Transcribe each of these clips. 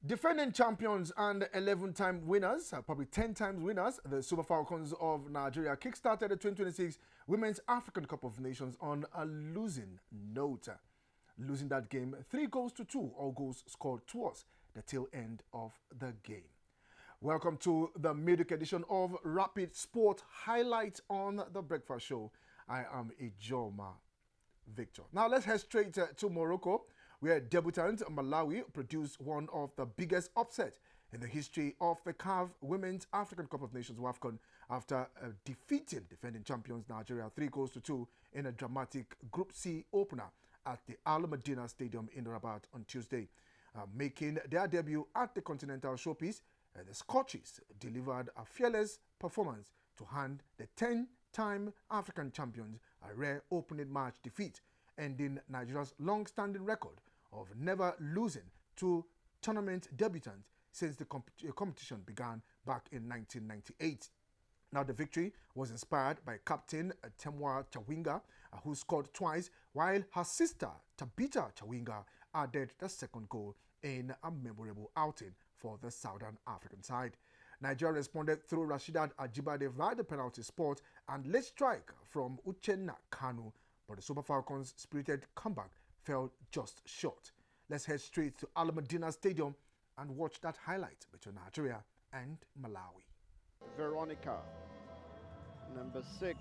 Defending champions and 11-time winners, probably 10 times winners, the Super Falcons of Nigeria kickstarted the 2026 Women's African Cup of Nations on a losing note. Losing that game 3-2, all goals scored towards the tail end of the game. Welcome to the midweek edition of Rapid Sport Highlights on the Breakfast Show. I am Ijoma Victor. Now let's head straight to Morocco, where debutant Malawi produced one of the biggest upsets in the history of the CAF Women's African Cup of Nations WAFCON after defeating defending champions Nigeria 3-2 in a dramatic Group C opener at the Al Madina Stadium in Rabat on Tuesday. Making their debut at the Continental Showpiece, the Scotches delivered a fearless performance to hand the 10-time African champions a rare opening match defeat, ending Nigeria's long-standing record of never losing to tournament debutants since the competition began back in 1998. Now, the victory was inspired by captain Temwa Chawinga, who scored twice, while her sister Tabitha Chawinga added the second goal in a memorable outing for the Southern African side. Nigeria responded through Rashidat Ajibade via the penalty spot and late strike from Uchenna Kanu, but the Super Falcons' spirited comeback fell just short. Let's head straight to Al Madina Stadium and watch that highlight between Nigeria and Malawi. Veronica, number 6.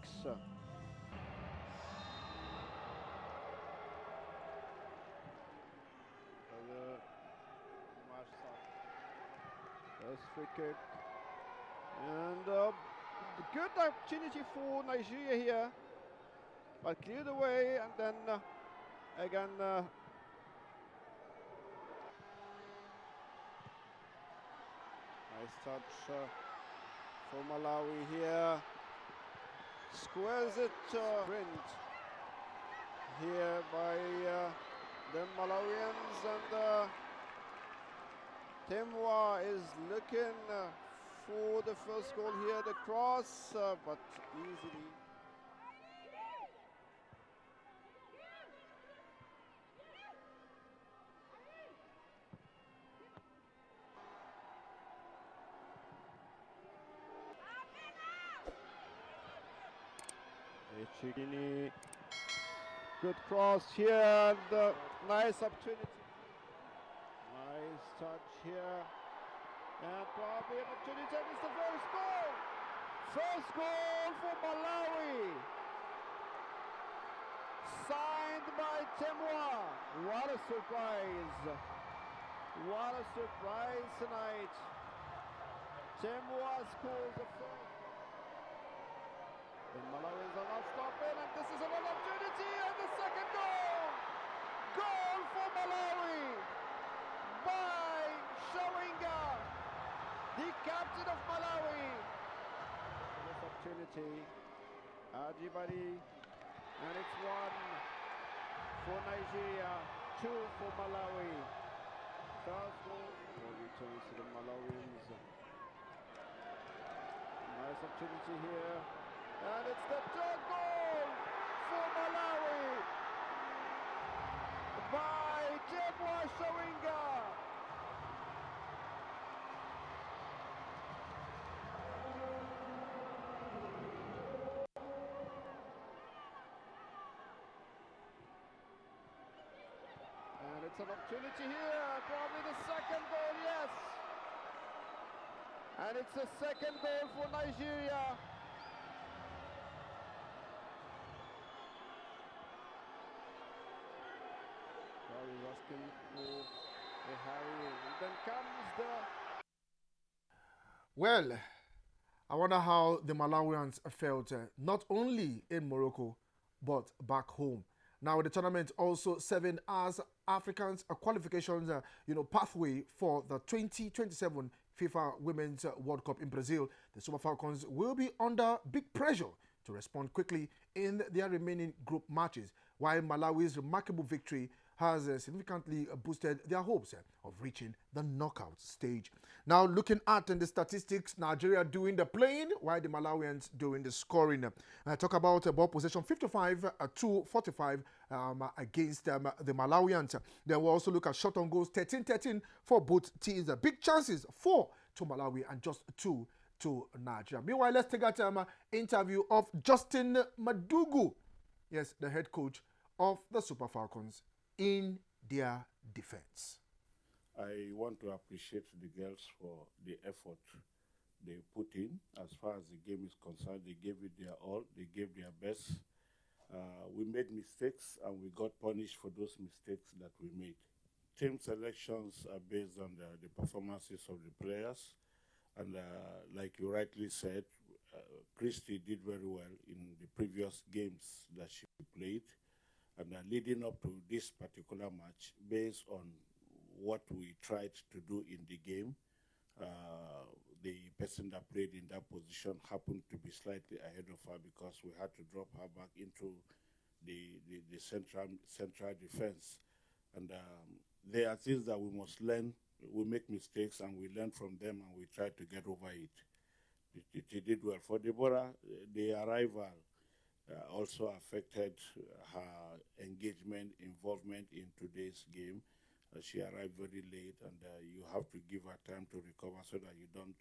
First free kick. And good opportunity for Nigeria here. But cleared away, and then again nice touch for Malawi here. Squares it print here by the Malawians, and Temwa is looking for the first goal here, the cross, but easily. Chigini, good cross here, and nice opportunity. Nice touch here, and probably an opportunity, and it's the first goal! First goal for Malawi! Signed by Temwa. What a surprise! What a surprise tonight! Temwa scores the first. The Malawians are not stopping, and this is another opportunity, and the second goal! Goal for Malawi by Chawinga, the captain of Malawi. This opportunity, Ajibadi, and it's 1 for Nigeria, 2 for Malawi. First goal for returns to the Malawians. Nice opportunity here. And it's the third goal for Malawi by Temwa Chawinga. And it's an opportunity here, probably the second goal, yes. And it's the second goal for Nigeria. Asking for a hurry, and then comes the... Well, I wonder how the Malawians felt not only in Morocco but back home. Now the tournament also serving as Africans a qualifications pathway for the 2027 FIFA Women's World Cup in Brazil. The Super Falcons will be under big pressure to respond quickly in their remaining group matches, while Malawi's remarkable victory has significantly boosted their hopes of reaching the knockout stage. Now, looking at the statistics, Nigeria doing the playing while the Malawians doing the scoring. I talk about ball possession 55 to 45 against the Malawians. Then we'll also look at shot on goals 13-13 for both teams. Big chances 4 to Malawi and just 2 to Nigeria. Meanwhile, let's take that interview of Justine Madugu, yes, the head coach of the Super Falcons, in their defense. I want to appreciate the girls for the effort they put in. As far as the game is concerned, they gave it their all, they gave their best. We made mistakes and we got punished for those mistakes that we made. Team selections are based on the performances of the players. And like you rightly said, Christy did very well in the previous games that she played. And leading up to this particular match, based on what we tried to do in the game, the person that played in that position happened to be slightly ahead of her because we had to drop her back into the central defense. And there are things that we must learn. We make mistakes and we learn from them and we try to get over it. It did well. For Deborah, the arrival also affected her engagement, involvement in today's game. She arrived very late and you have to give her time to recover so that you don't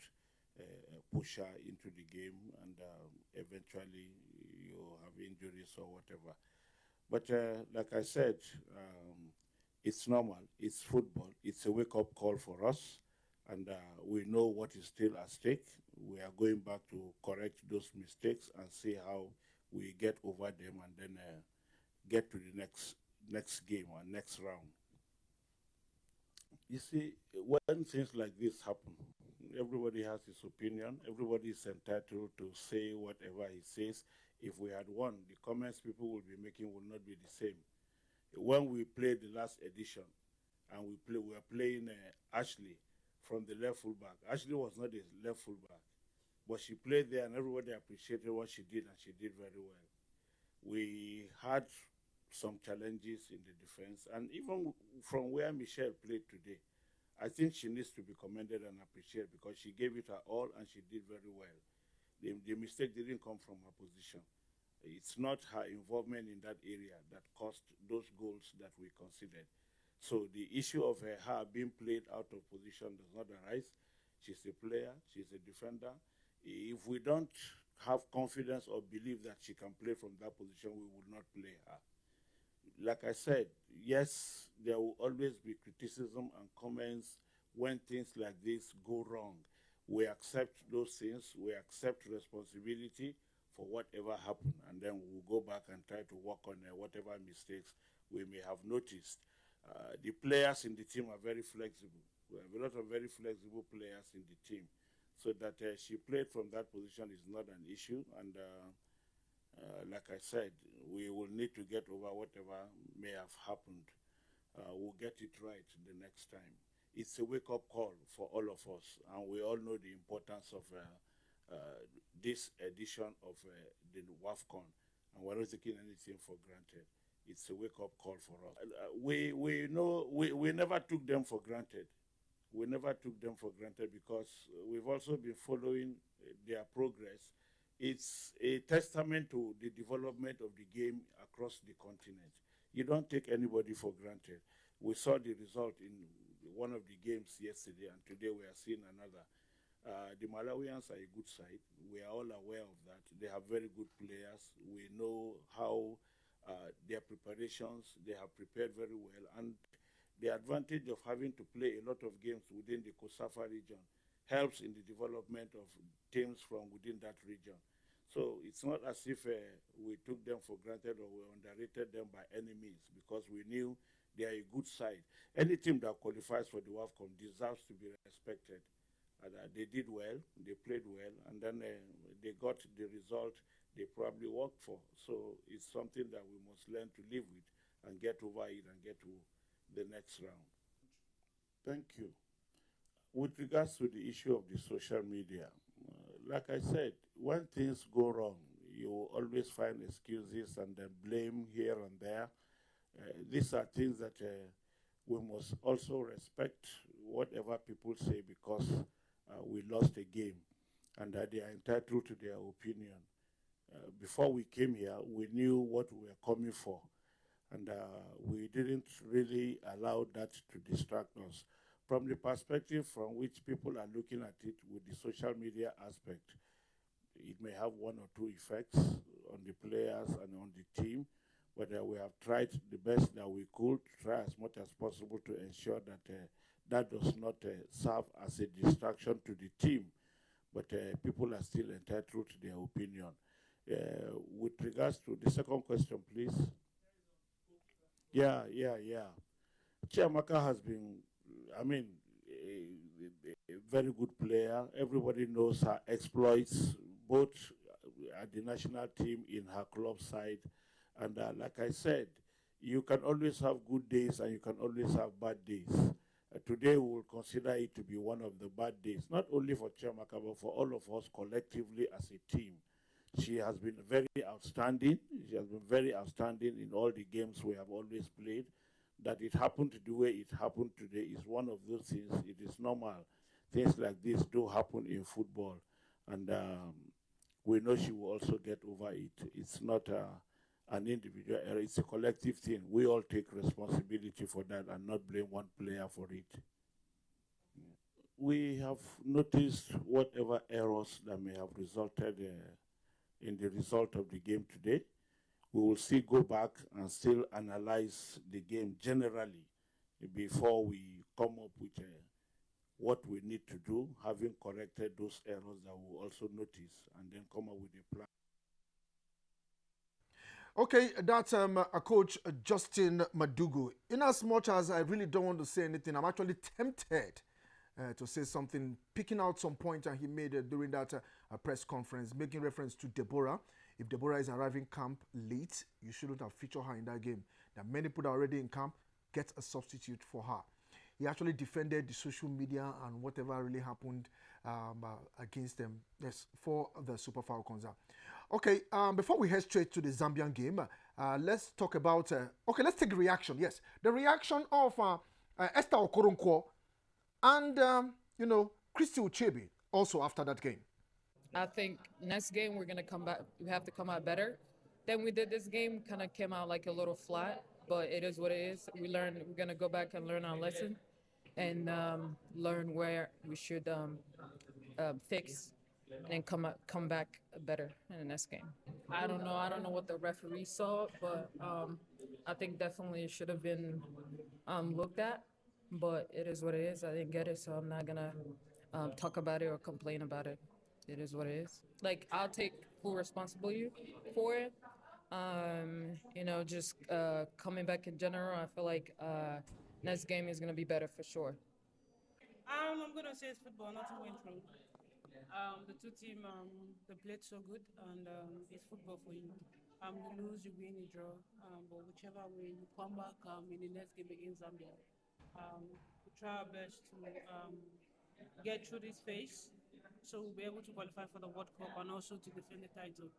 push her into the game and eventually you have injuries or whatever. But like I said, it's normal, it's football, it's a wake-up call for us, and we know what is still at stake. We are going back to correct those mistakes and see how we get over them and then get to the next game or next round. You see, when things like this happen, everybody has his opinion, everybody is entitled to say whatever he says. If we had won, the comments people will be making will not be the same. When we played the last edition and we were playing Ashley from the left fullback. Ashley was not a left fullback, but she played there and everybody appreciated what she did and she did very well. We had some challenges in the defense, and even from where Michelle played today, I think she needs to be commended and appreciated because she gave it her all and she did very well. The mistake didn't come from her position. It's not her involvement in that area that caused those goals that we considered. So the issue of her being played out of position does not arise. She's a player, she's a defender. If we don't have confidence or believe that she can play from that position, we will not play her. Like I said, yes, there will always be criticism and comments when things like this go wrong. We accept those things, we accept responsibility for whatever happened, and then we'll go back and try to work on whatever mistakes we may have noticed. The players in the team are very flexible. We have a lot of very flexible players in the team. So that she played from that position is not an issue, and like I said, we will need to get over whatever may have happened. We'll get it right the next time. It's a wake-up call for all of us, and we all know the importance of this edition of the WAFCON, and we're not taking anything for granted. It's a wake-up call for us. We never took them for granted. We never took them for granted because we've also been following their progress. It's a testament to the development of the game across the continent. You don't take anybody for granted. We saw the result in one of the games yesterday, and today we are seeing another. The Malawians are a good side. We are all aware of that. They have very good players. We know how their preparations, they have prepared very well. And the advantage of having to play a lot of games within the Kosafa region helps in the development of teams from within that region. So it's not as if we took them for granted or we underrated them by any means, because we knew they are a good side. Any team that qualifies for the WAFCON deserves to be respected. And they did well, they played well, and then they got the result they probably worked for. So it's something that we must learn to live with and get over it and get to the next round. Thank you. With regards to the issue of the social media, like I said, when things go wrong, you always find excuses and then blame here and there. These are things that we must also respect whatever people say, because we lost a game and that they are entitled to their opinion. Before we came here, we knew what we were coming for, and we didn't really allow that to distract us. From the perspective from which people are looking at it with the social media aspect, it may have one or two effects on the players and on the team, but we have tried the best that we could, try as much as possible to ensure that that does not serve as a distraction to the team, but people are still entitled to their opinion. With regards to the second question, please. Yeah. Chiamaka has been, I mean, a very good player. Everybody knows her exploits, both at the national team, in her club side. And like I said, you can always have good days and you can always have bad days. Today we will consider it to be one of the bad days, not only for Chiamaka, but for all of us collectively as a team. She has been very outstanding. She has been very outstanding in all the games we have always played. That it happened the way it happened today is one of those things. It is normal. Things like this do happen in football. And we know she will also get over it. It's not an individual error. It's a collective thing. We all take responsibility for that and not blame one player for it. We have noticed whatever errors that may have resulted in the result of the game today. We will still go back and still analyze the game generally before we come up with what we need to do, having corrected those errors that we also notice, and then come up with a plan. Okay, that's a coach, Justine Madugu. In as much as I really don't want to say anything, I'm actually tempted to say something, picking out some points he made during that press conference, making reference to Deborah. If Deborah is arriving camp late, you shouldn't have featured her in that game. That many people are already in camp, get a substitute for her. He actually defended the social media and whatever really happened against them, yes, for the Super Falcons. Okay, before we head straight to the Zambian game, let's talk about, okay, let's take the reaction. Yes, the reaction of Esther Okoronkwo and, Christy Uchebe also after that game. I think next game we're gonna come back. We have to come out better than we did this game. Kind of came out like a little flat, but it is what it is. We learned. We're gonna go back and learn our lesson, and learn where we should fix, and then come back better in the next game. I don't know. I don't know what the referee saw, but I think definitely it should have been looked at. But it is what it is. I didn't get it, so I'm not gonna talk about it or complain about it. It is what it is. Like, I'll take full responsibility for it. Just coming back in general, I feel like next game is gonna be better for sure. I'm gonna say it's football. Nothing went wrong. The two team they played so good, and it's football for you. You lose, you win, you draw. But whichever way you come back in the next game against Zambia, we try our best to get through this phase, so we'll be able to qualify for the World Cup and also to defend the title.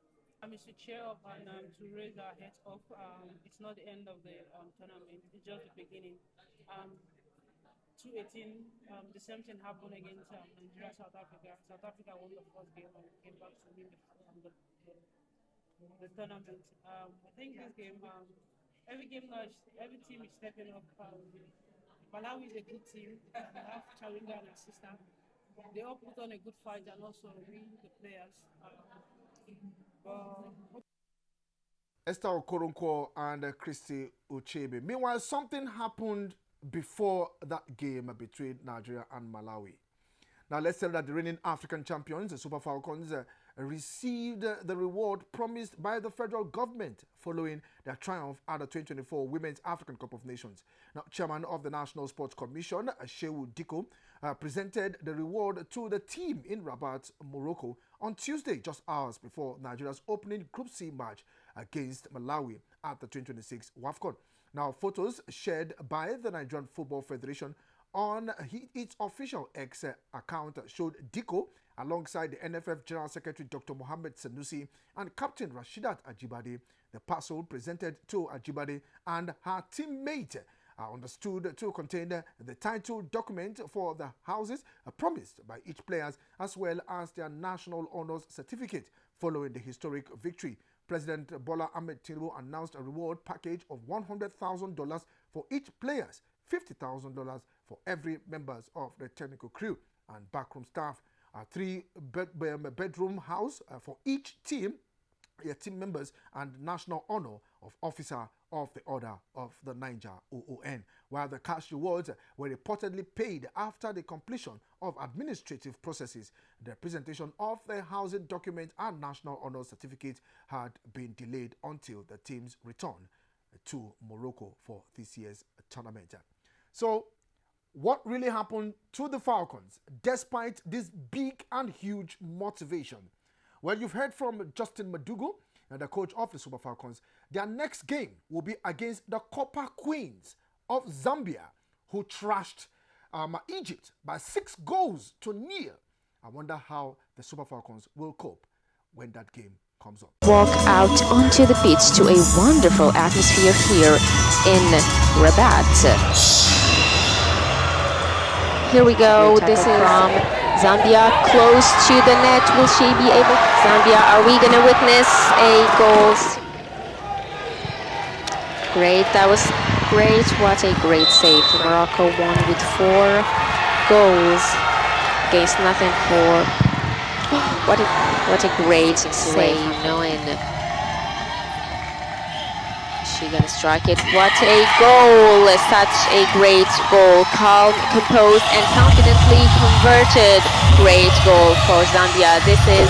It's to cheer up and to raise our heads up. It's not the end of the tournament; it's just the beginning. 2018, the same thing happened against Nigeria, South Africa. South Africa won the first game and came back to win the tournament. I think this game, every game now, every team is stepping up. Malawi is a good team. We have Chawinga and his sister. They all put on a good fight and also win the players. Esther Okoronkwo and Christy Uchebe. Meanwhile, something happened before that game between Nigeria and Malawi. Now, let's tell that the reigning African champions, the Super Falcons, received the reward promised by the federal government following their triumph at the 2024 Women's African Cup of Nations. Now, Chairman of the National Sports Commission, Shehu Diko, presented the reward to the team in Rabat, Morocco on Tuesday, just hours before Nigeria's opening Group C match against Malawi at the 2026 WAFCON. Now, photos shared by the Nigerian Football Federation on its official X account showed Diko alongside the NFF General Secretary Dr. Mohammed Sanusi and Captain Rashidat Ajibade. The parcel presented to Ajibade and her teammate are understood to contain the title document for the houses promised by each player, as well as their national honors certificate following the historic victory. President Bola Ahmed Tinubu announced a reward package of $100,000 for each player, $50,000 for every members of the technical crew and backroom staff. A three-bedroom house for each team members, and national honor of officer of the Order of the Niger OON, while the cash rewards were reportedly paid after the completion of administrative processes. The presentation of the housing document and national honor certificate had been delayed until the team's return to Morocco for this year's tournament. So, what really happened to the Falcons despite this big and huge motivation? Well, you've heard from Justine Madugu, the coach of the Super Falcons. Their next game will be against the Copper Queens of Zambia, who trashed Egypt by 6 goals to 0. I wonder how the Super Falcons will cope when that game comes up. Walk out onto the pitch to a wonderful atmosphere here in Rabat. Here we go. This is from Zambia, close to the net. Will she be able? Zambia, are we going to witness a goal? Great, that was great. What a great save. Morocco won with 4 goals against nothing for. What a great save. Knowing she's gonna strike it. What a goal! Such a great goal. Calm, composed, and confidently converted. Great goal for Zambia. This is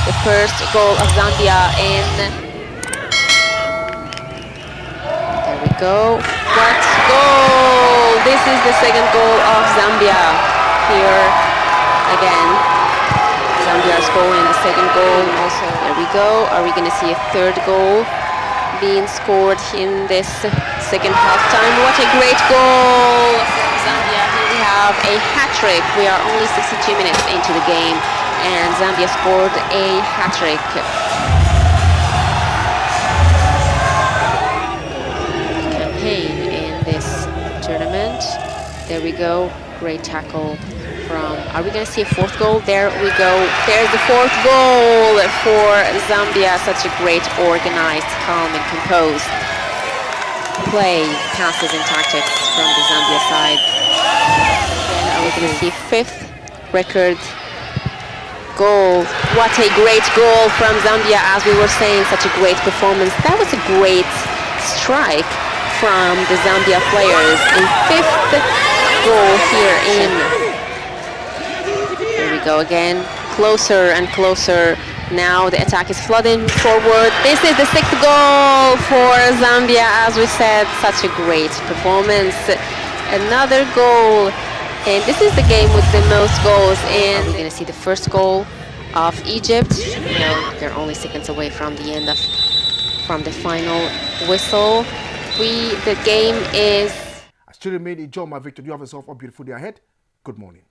the first goal of Zambia in. There we go. What goal! This is the second goal of Zambia. Here again. Zambia scoring the second goal. Also, there we go. Are we gonna see a third goal being scored in this second half time? What a great goal from Zambia. Here we have a hat-trick. We are only 62 minutes into the game and Zambia scored a hat-trick. Campaign in this tournament. There we go. Great tackle from. Are we going to see a fourth goal? There we go. There's the fourth goal for Zambia. Such a great, organized, calm, and composed play, passes, and tactics from the Zambia side. Then are we going to see fifth record goal? What a great goal from Zambia! As we were saying, such a great performance. That was a great strike from the Zambia players. A fifth goal here in. Go again, closer and closer. Now the attack is flooding forward. This is the 6th goal for Zambia. As we said, such a great performance. Another goal, and this is the game with the most goals in. We're going to see the first goal of Egypt. No, they're only seconds away from the end of, from the final whistle. The game is. I still remain in John, my victor. You have yourself a beautiful day ahead. Good morning.